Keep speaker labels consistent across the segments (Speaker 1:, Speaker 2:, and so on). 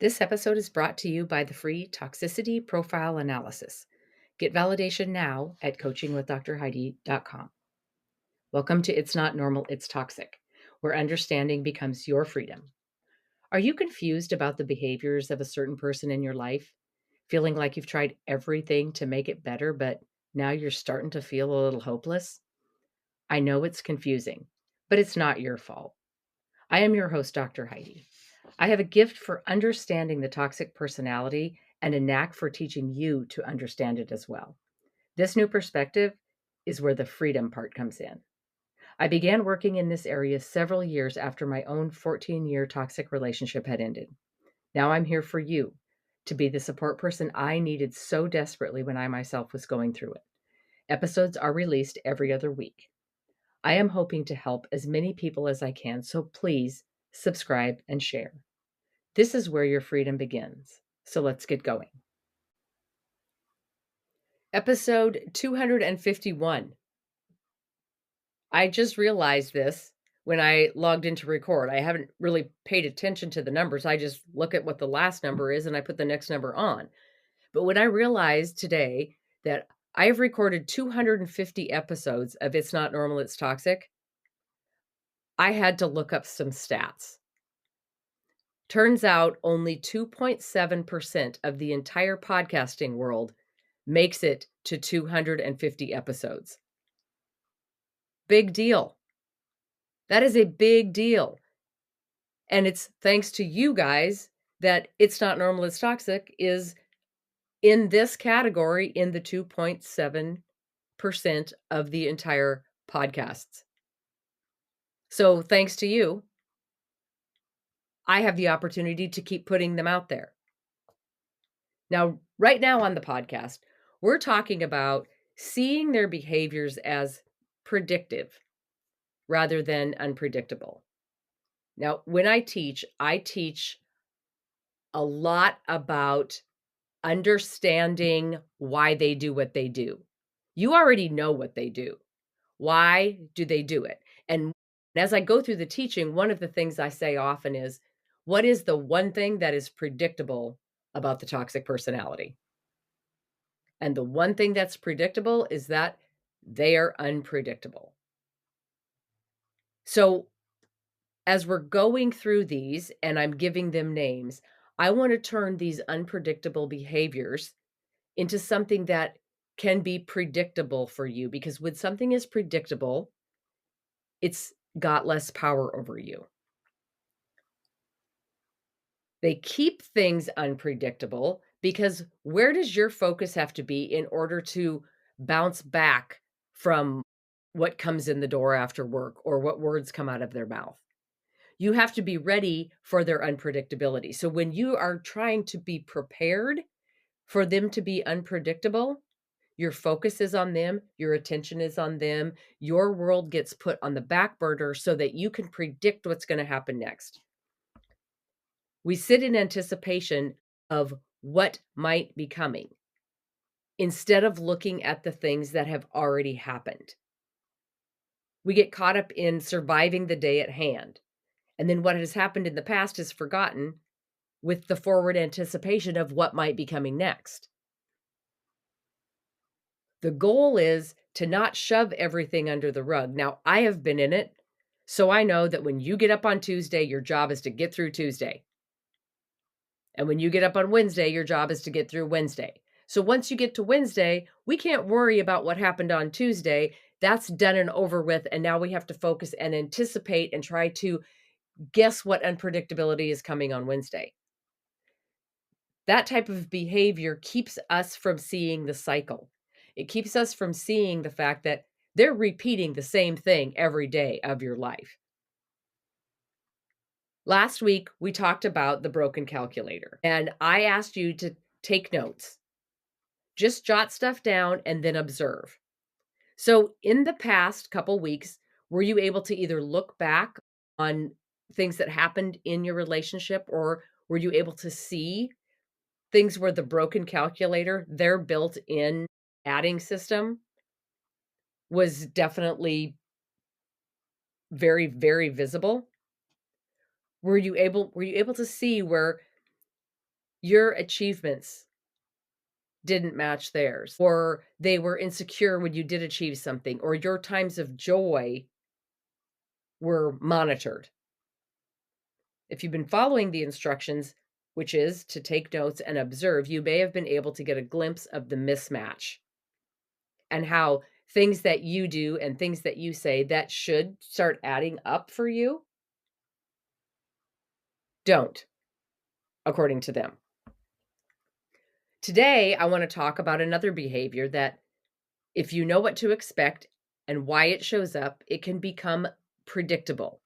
Speaker 1: This episode is brought to you by the free Toxicity Profile Analysis. Get validation now at coachingwithdrheidi.com. Welcome to It's Not Normal, It's Toxic, where understanding becomes your freedom. Are you confused about the behaviors of a certain person in your life? Feeling like you've tried everything to make it better, but now you're starting to feel a little hopeless? I know it's confusing, but it's not your fault. I am your host, Dr. Heidi. I have a gift for understanding the toxic personality and a knack for teaching you to understand it as well. This new perspective is where the freedom part comes in. I began working in this area several years after my own 14-year toxic relationship had ended. Now I'm here for you to be the support person I needed so desperately when I myself was going through it. Episodes are released every other week. I am hoping to help as many people as I can, so please subscribe and share. This is where your freedom begins. So let's get going. Episode 251. I just realized this when I logged into record. I haven't really paid attention to the numbers. I just look at what the last number is and I put the next number on. But when I realized today that I have recorded 250 episodes of It's Not Normal, It's Toxic, I had to look up some stats. Turns out only 2.7% of the entire podcasting world makes it to 250 episodes. Big deal. That is a big deal. And it's thanks to you guys that It's Not Normal, It's Toxic is in this category in the 2.7% of the entire podcasts. So thanks to you, I have the opportunity to keep putting them out there. Now, right now on the podcast, we're talking about seeing their behaviors as predictive rather than unpredictable. Now, when I teach a lot about understanding why they do what they do. You already know what they do. Why do they do it? And as I go through the teaching, one of the things I say often is, what is the one thing that is predictable about the toxic personality? And the one thing that's predictable is that they are unpredictable. So as we're going through these and I'm giving them names, I want to turn these unpredictable behaviors into something that can be predictable for you, because when something is predictable, it's got less power over you. They keep things unpredictable because where does your focus have to be in order to bounce back from what comes in the door after work or what words come out of their mouth? You have to be ready for their unpredictability. So when you are trying to be prepared for them to be unpredictable, your focus is on them, your attention is on them, your world gets put on the back burner so that you can predict what's going to happen next. We sit in anticipation of what might be coming instead of looking at the things that have already happened. We get caught up in surviving the day at hand. And then what has happened in the past is forgotten with the forward anticipation of what might be coming next. The goal is to not shove everything under the rug. Now, I have been in it, so I know that when you get up on Tuesday, your job is to get through Tuesday. And when you get up on Wednesday, your job is to get through Wednesday. So once you get to Wednesday, we can't worry about what happened on Tuesday. That's done and over with. And now we have to focus and anticipate and try to guess what unpredictability is coming on Wednesday. That type of behavior keeps us from seeing the cycle. It keeps us from seeing the fact that they're repeating the same thing every day of your life. Last week, we talked about the broken calculator, and I asked you to take notes. Just jot stuff down and then observe. So in the past couple weeks, were you able to either look back on things that happened in your relationship, or were you able to see things where the broken calculator, their built-in adding system was definitely very, very visible? Were you able to see where your achievements didn't match theirs, or they were insecure when you did achieve something, or your times of joy were monitored. If you've been following the instructions, which is to take notes and observe, you may have been able to get a glimpse of the mismatch and how things that you do and things that you say that should start adding up for you don't, according to them. Today, I want to talk about another behavior that, if you know what to expect and why it shows up, it can become predictable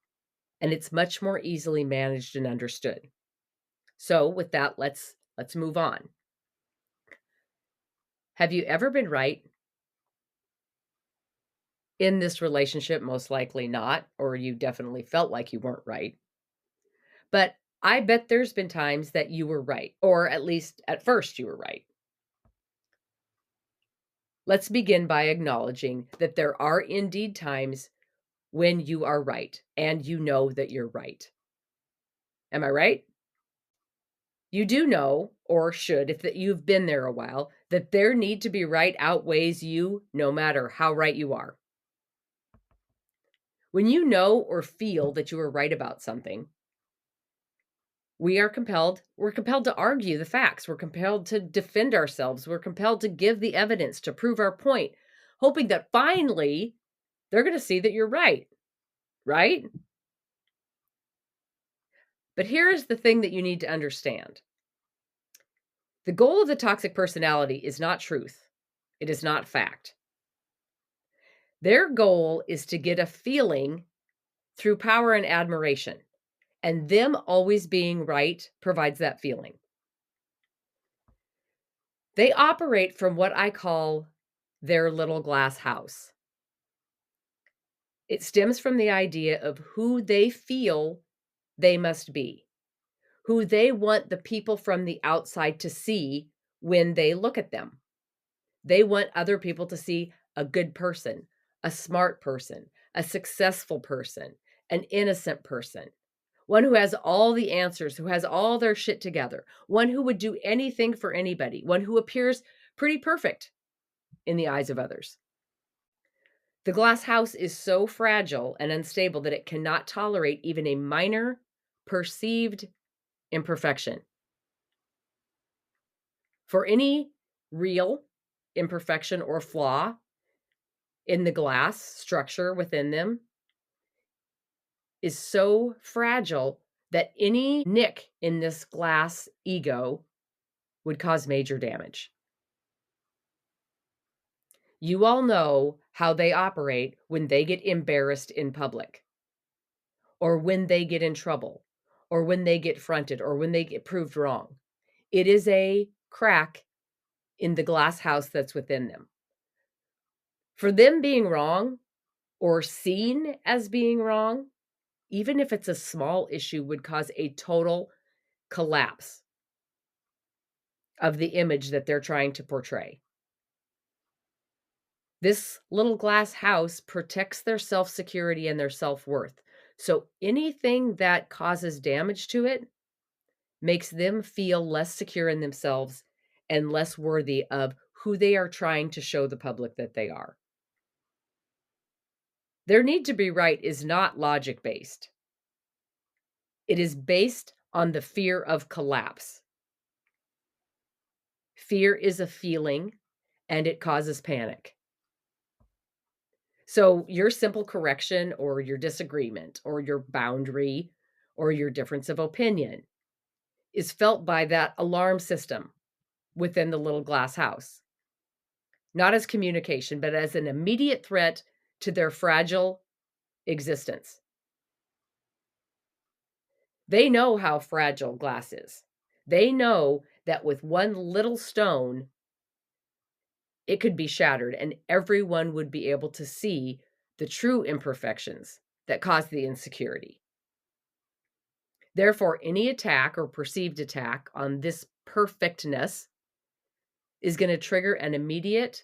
Speaker 1: and it's much more easily managed and understood. So, with that, let's move on. Have you ever been right in this relationship? Most likely not, or you definitely felt like you weren't right. But I bet there's been times that you were right, or at least at first you were right. Let's begin by acknowledging that there are indeed times when you are right and you know that you're right. Am I right? You do know, or should, if that you've been there a while, that their need to be right outweighs you no matter how right you are. When you know or feel that you are right about something, we're compelled to argue the facts. We're compelled to defend ourselves. We're compelled to give the evidence to prove our point, hoping that finally they're going to see that you're right, right? But here is the thing that you need to understand. The goal of the toxic personality is not truth. It is not fact. Their goal is to get a feeling through power and admiration, and them always being right provides that feeling. They operate from what I call their little glass house. It stems from the idea of who they feel they must be, who they want the people from the outside to see when they look at them. They want other people to see a good person, a smart person, a successful person, an innocent person, one who has all the answers, who has all their shit together, one who would do anything for anybody, one who appears pretty perfect in the eyes of others. The glass house is so fragile and unstable that it cannot tolerate even a minor perceived imperfection. For any real imperfection or flaw in the glass structure within them is so fragile that any nick in this glass ego would cause major damage. You all know how they operate when they get embarrassed in public, or when they get in trouble, or when they get fronted, or when they get proved wrong. It is a crack in the glass house that's within them. For them being wrong or seen as being wrong, even if it's a small issue, would cause a total collapse of the image that they're trying to portray. This little glass house protects their self-security and their self-worth. So anything that causes damage to it makes them feel less secure in themselves and less worthy of who they are trying to show the public that they are. Their need to be right is not logic-based. It is based on the fear of collapse. Fear is a feeling, and it causes panic. So your simple correction or your disagreement or your boundary or your difference of opinion is felt by that alarm system within the little glass house, not as communication, but as an immediate threat to their fragile existence. They know how fragile glass is. They know that with one little stone, it could be shattered and everyone would be able to see the true imperfections that cause the insecurity. Therefore, any attack or perceived attack on this perfectness is going to trigger an immediate,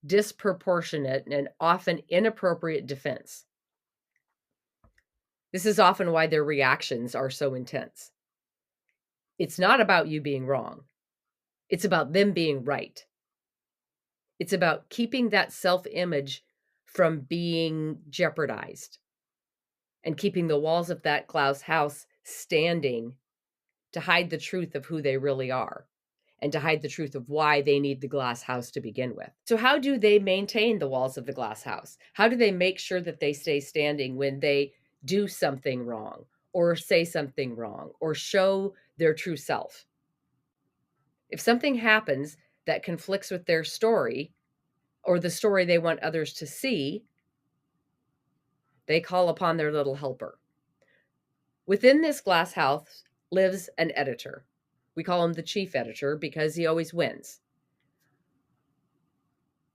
Speaker 1: disproportionate, and often inappropriate defense. This is often why their reactions are so intense. It's not about you being wrong. It's about them being right. It's about keeping that self-image from being jeopardized and keeping the walls of that glass house standing to hide the truth of who they really are and to hide the truth of why they need the glass house to begin with. So, how do they maintain the walls of the glass house? How do they make sure that they stay standing when they do something wrong or say something wrong or show their true self? If something happens that conflicts with their story or the story they want others to see, they call upon their little helper. Within this glass house lives an editor. We call him the chief editor because he always wins,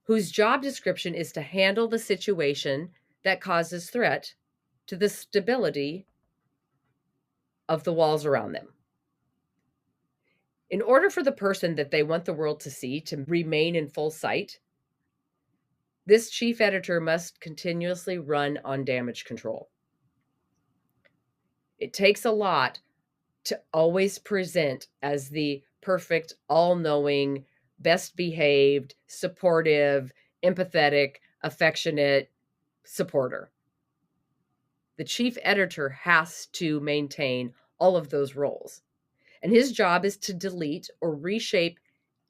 Speaker 1: whose job description is to handle the situation that causes threat to the stability of the walls around them. In order for the person that they want the world to see to remain in full sight, this chief editor must continuously run on damage control. It takes a lot to always present as the perfect, all knowing, best behaved, supportive, empathetic, affectionate supporter. The chief editor has to maintain all of those roles. And his job is to delete or reshape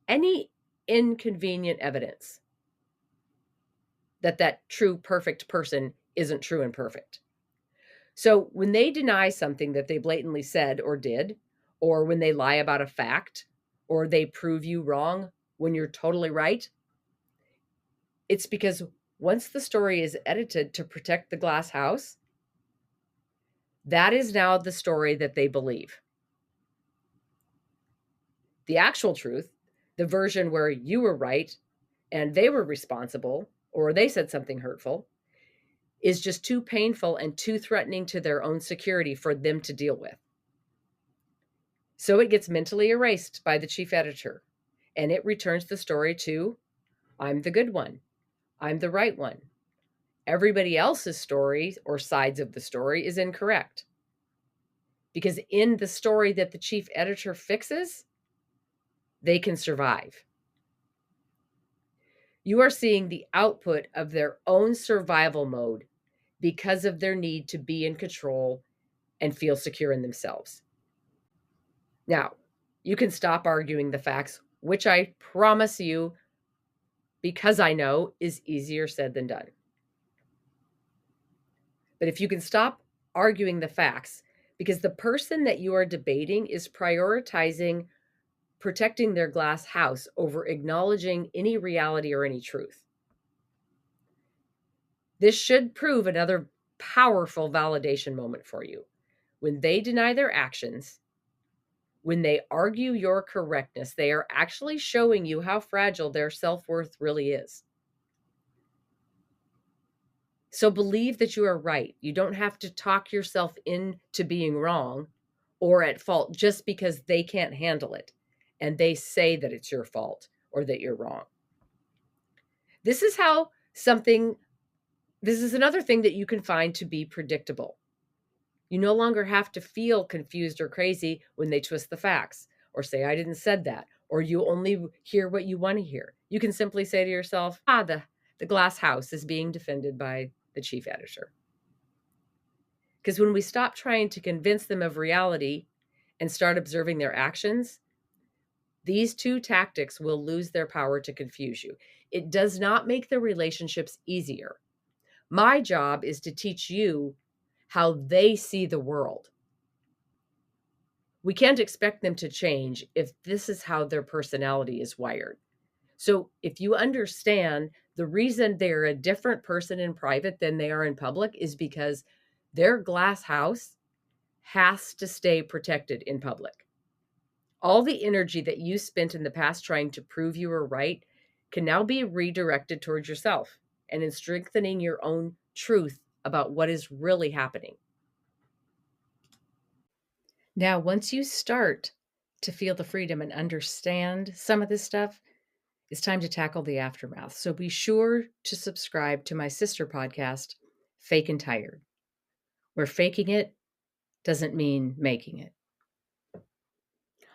Speaker 1: any inconvenient evidence that that true, perfect person isn't true and perfect. So when they deny something that they blatantly said or did, or when they lie about a fact, or they prove you wrong when you're totally right, it's because once the story is edited to protect the glass house, that is now the story that they believe. The actual truth, the version where you were right and they were responsible, or they said something hurtful, is just too painful and too threatening to their own security for them to deal with. So it gets mentally erased by the chief editor, and it returns the story to, I'm the good one. I'm the right one. Everybody else's story or sides of the story is incorrect. Because in the story that the chief editor fixes, they can survive. You are seeing the output of their own survival mode because of their need to be in control and feel secure in themselves. Now, you can stop arguing the facts, which I promise you, because I know, is easier said than done. But if you can stop arguing the facts, because the person that you are debating is prioritizing protecting their glass house over acknowledging any reality or any truth. This should prove another powerful validation moment for you. When they deny their actions, when they argue your correctness, they are actually showing you how fragile their self-worth really is. So believe that you are right. You don't have to talk yourself into being wrong or at fault just because they can't handle it and they say that it's your fault or that you're wrong. This is how something, this is another thing that you can find to be predictable. You no longer have to feel confused or crazy when they twist the facts or say, I didn't said that, or you only hear what you want to hear. You can simply say to yourself, the glass house is being defended by the chief editor. Because when we stop trying to convince them of reality and start observing their actions, these two tactics will lose their power to confuse you. It does not make the relationships easier. My job is to teach you how they see the world. We can't expect them to change if this is how their personality is wired. So if you understand the reason they're a different person in private than they are in public is because their glass house has to stay protected in public. All the energy that you spent in the past trying to prove you were right can now be redirected towards yourself and in strengthening your own truth about what is really happening. Now, once you start to feel the freedom and understand some of this stuff, it's time to tackle the aftermath. So be sure to subscribe to my sister podcast, Fak'n Tired, where faking it doesn't mean making it.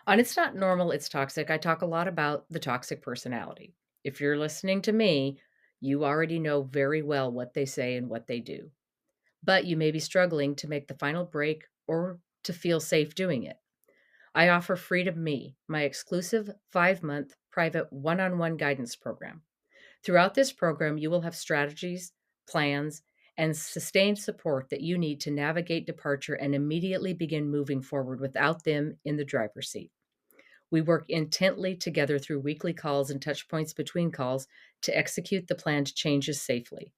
Speaker 1: On It's Not Normal, It's Toxic, I talk a lot about the toxic personality. If you're listening to me, you already know very well what they say and what they do, but you may be struggling to make the final break or to feel safe doing it. I offer Freedom Me, my exclusive 5-month private one on one guidance program. Throughout this program, you will have strategies, plans, and sustained support that you need to navigate departure and immediately begin moving forward without them in the driver's seat. We work intently together through weekly calls and touch points between calls to execute the planned changes safely.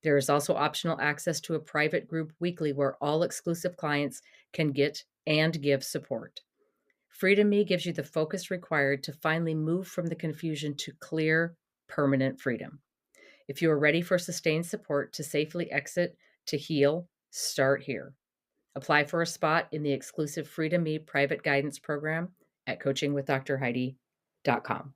Speaker 1: There is also optional access to a private group weekly where all exclusive clients can get and give support. Freedom Me gives you the focus required to finally move from the confusion to clear, permanent freedom. If you are ready for sustained support to safely exit, to heal, start here. Apply for a spot in the exclusive Freedom Me private guidance program at coachingwithdrheidi.com.